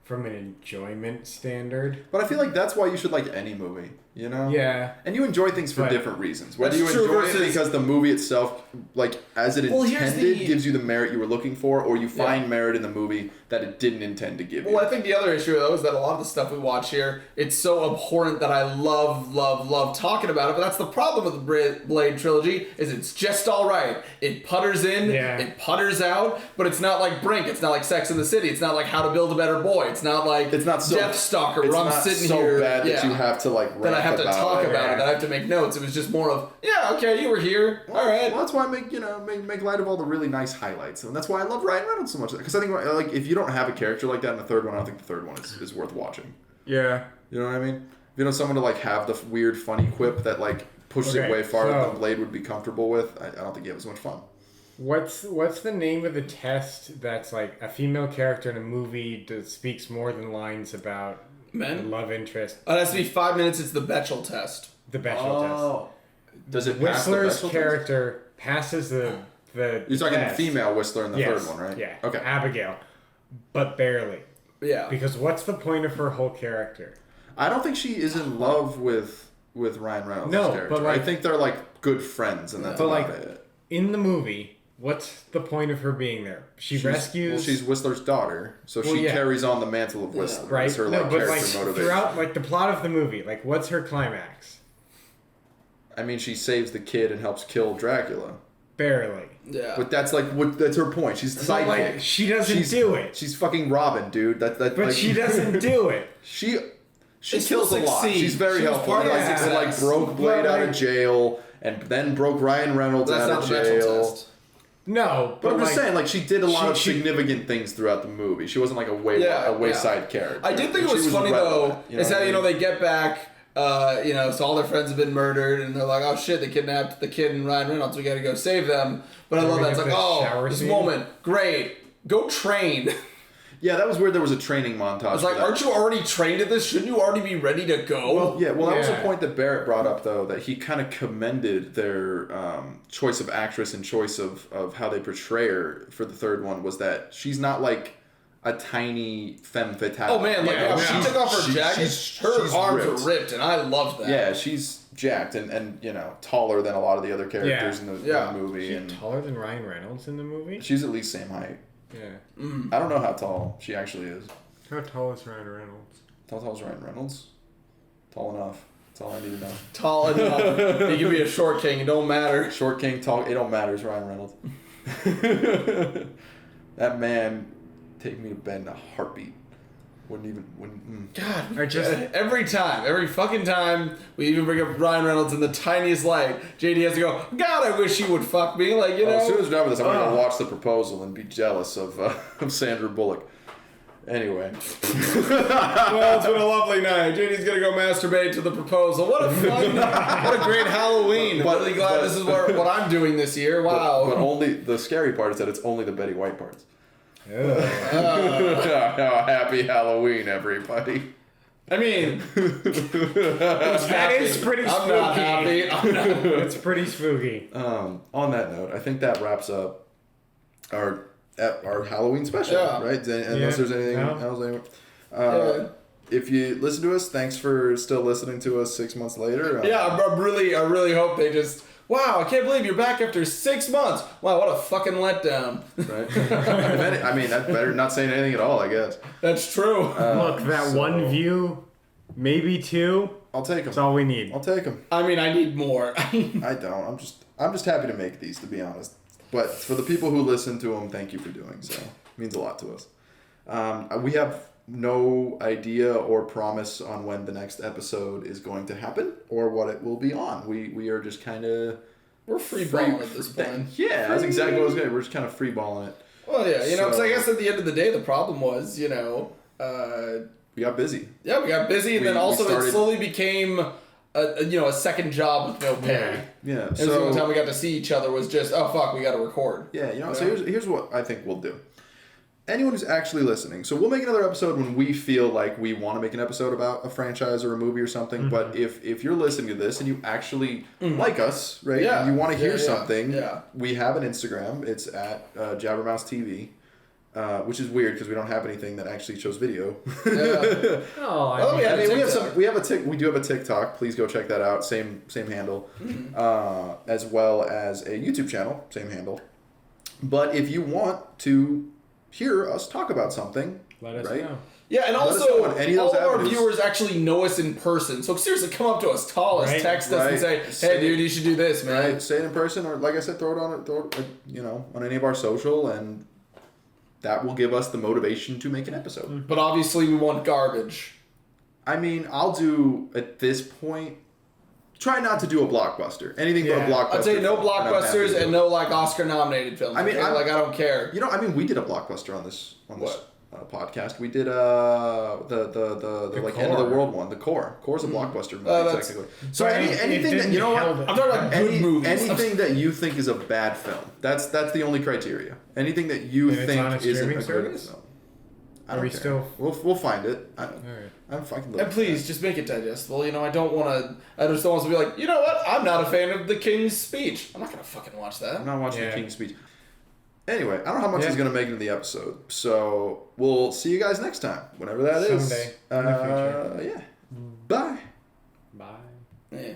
from an enjoyment standard. But I feel like that's why you should like any movie, you know? Yeah. And you enjoy things for different reasons. Whether you That's true enjoy it versus- because the movie itself, like, as it intended, gives you the merit you were looking for, or you find merit in the movie that it didn't intend to give you. Well, I think the other issue, though, is that a lot of the stuff we watch here, it's so abhorrent that I love talking about it. But that's the problem with the Blade trilogy, is it's just all right. It putters in, it putters out, but it's not like Brink. It's not like Sex and the City. It's not like How to Build a Better Boy. It's not like Death Stalker, where I'm sitting here. It's not so bad that you have to, like, that I have to talk about it, that I have to make notes. It was just more of, okay, you were here. Well, all right. Well, that's why I make light of all the really nice highlights. And that's why I love Ryan Reynolds so much. Because I think, like, if you don't have a character like that in the third one, I don't think the third one is worth watching. Yeah. You know what I mean? If you know someone to, like, have the weird, funny quip that, like, pushes it way farther than Blade would be comfortable with, I don't think you have as much fun. What's the name of the test that's like a female character in a movie that speaks more than lines about love interest? It has to be 5 minutes. It's the Bechdel test. The Bechdel test. Does it pass Whistler's the Bechdel character passes the You're talking test. female Whistler in the third one, right? Yeah. Okay. Abigail. But barely. Yeah. Because what's the point of her whole character? I don't think she is in love with Ryan Reynolds' character. But like, I think they're like good friends, and that's about it. In the movie, what's the point of her being there? She's rescues. Well, she's Whistler's daughter, so she carries on the mantle of Whistler. Right. It's her character motivation. Throughout the plot of the movie, what's her climax? I mean, she saves the kid and helps kill Dracula. Barely. Yeah. But that's that's her point. She's the sidekick. She doesn't do it. She's fucking Robin, dude. But she doesn't do it. She kills a lot. She's very helpful. It broke Blade out of jail and then broke Ryan Reynolds out of jail. No, but I'm just saying, she did a lot of significant things throughout the movie. She wasn't a wayside character. I did think it was funny though. Is how they get back. So all their friends have been murdered, and they're like, "Oh shit, they kidnapped the kid and Ryan Reynolds. We got to go save them." But I love that. It's like, this moment, great, go train. Yeah, that was weird. There was a training montage. I was like, aren't you already trained at this? Shouldn't you already be ready to go? That was a point that Barrett brought up, though, that he kind of commended their choice of actress and choice of how they portray her for the third one, was that she's not like a tiny femme fatale. Oh man, she took off her jacket, her arms are ripped, and I loved that. Yeah, she's jacked and taller than a lot of the other characters in the movie. She's taller than Ryan Reynolds in the movie? She's at least same height. Yeah. I don't know how tall she actually is. How tall is Ryan Reynolds? How tall is Ryan Reynolds? Tall enough. That's all I need to know. Tall enough. He can be a short king. It don't matter. Short king, tall. It don't matter. It's Ryan Reynolds. That man take me to bed in a heartbeat. God, every fucking time we even bring up Ryan Reynolds in the tiniest light, JD has to go, God, I wish you would fuck me. As soon as we're done with this, I'm going to watch The Proposal and be jealous of Sandra Bullock. Anyway. Well, it's been a lovely night. JD's going to go masturbate to The Proposal. What a fun, what a great Halloween. I'm really glad this is what I'm doing this year. Wow. But only, the scary part is that it's only the Betty White parts. Happy Halloween, everybody. I mean, that is pretty spooky. I'm not happy. It's pretty spooky. On that note, I think that wraps up our Halloween special, right? Unless there's anything else. If you listen to us, thanks for still listening to us 6 months later. I really hope they just. Wow, I can't believe you're back after 6 months. Wow, what a fucking letdown. Right. That's better not saying anything at all, I guess. That's true. Look, one view, maybe two. I'll take them. That's all we need. I'll take them. I mean, I need more. I don't. I'm just happy to make these, to be honest. But for the people who listen to them, thank you for doing so. It means a lot to us. We have no idea or promise on when the next episode is going to happen or what it will be on. We are just kind of... We're freeballing at this point. Yeah, that's exactly what I was going to say. We're just kind of freeballing it. Well, yeah, because I guess at the end of the day, the problem was, we got busy. Yeah, we got busy, and then also it slowly became a second job with no pay. Yeah. And so the only time we got to see each other was just, oh fuck, we got to record. Yeah, so here's what I think we'll do. Anyone who's actually listening, so we'll make another episode when we feel like we want to make an episode about a franchise or a movie or something. But if you're listening to this and you actually like us, right, and you want to hear something, we have an Instagram. It's at Jabbermouths TV, which is weird because we don't have anything that actually shows video. We do have a TikTok. Please go check that out. Same handle, as well as a YouTube channel. Same handle. But if you want to hear us talk about something, let us know. Yeah, and also, all of our viewers actually know us in person. So seriously, come up to us, call us, text us, and say, hey, dude, you should do this, man. Right. Say it in person, or like I said, throw it on any of our social, and that will give us the motivation to make an episode. But obviously, we want garbage. I mean, I'll do, at this point, try not to do a blockbuster. Anything but a blockbuster. I'd say no blockbusters and no Oscar-nominated films. I mean, I don't care. We did a blockbuster on this podcast. We did the End of the World one. The Core. Core's a blockbuster movie, technically. So anything that, I'm talking about good movies. Anything that you think is a bad film. That's the only criteria. Anything that you think isn't a good film. We'll find it. I'm fucking. And please, just make it digestible. I just don't want to be like, you know what? I'm not a fan of the King's Speech. I'm not gonna fucking watch that. I'm not watching the King's Speech. Anyway, I don't know how much he's gonna make into the episode, so we'll see you guys next time, whenever that is. Someday in the future. Bye. Bye. Yeah.